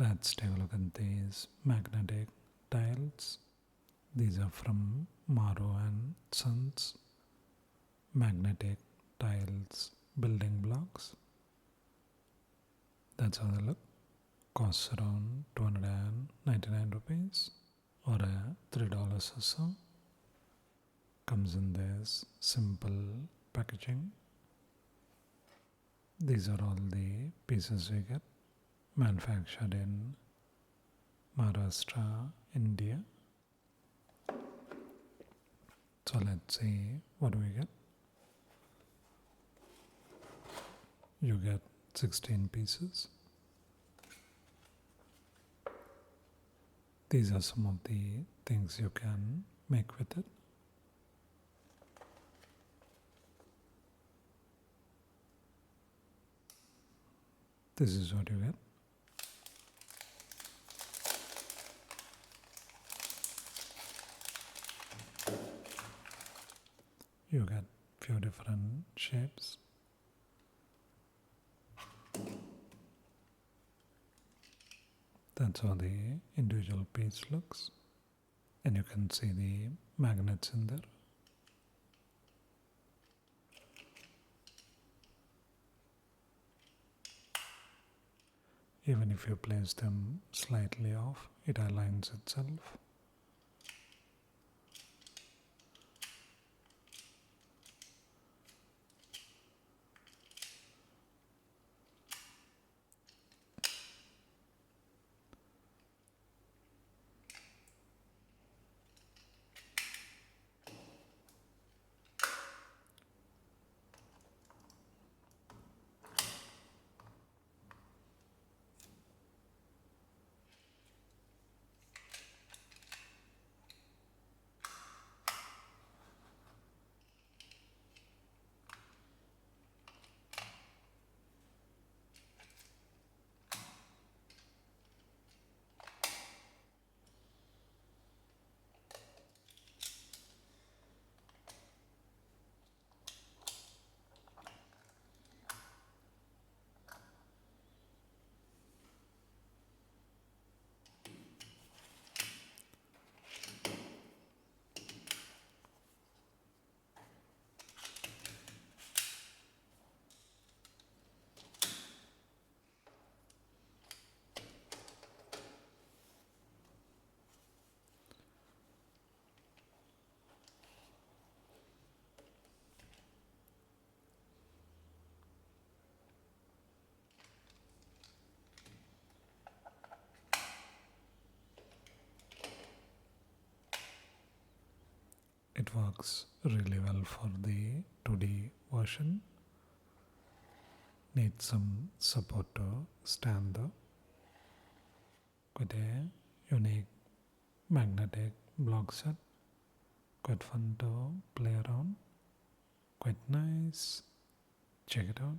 Let's take a look at these magnetic tiles. These are from Maro and Sons magnetic tiles building blocks. That's how they look. Costs around 299 rupees or $3 or so. Comes in this simple packaging. These are all the pieces we get, manufactured in Maharashtra, India. So let's see what we get. You get 16 pieces. These are some of the things you can make with it. This is what you get. You get few different shapes. That's how the individual piece looks. And you can see the magnets in there. Even if you place them slightly off, it aligns itself. It works really well for the 2D version. Needs some support to stand though. Quite a unique magnetic block set. Quite fun to play around. Quite nice. Check it out.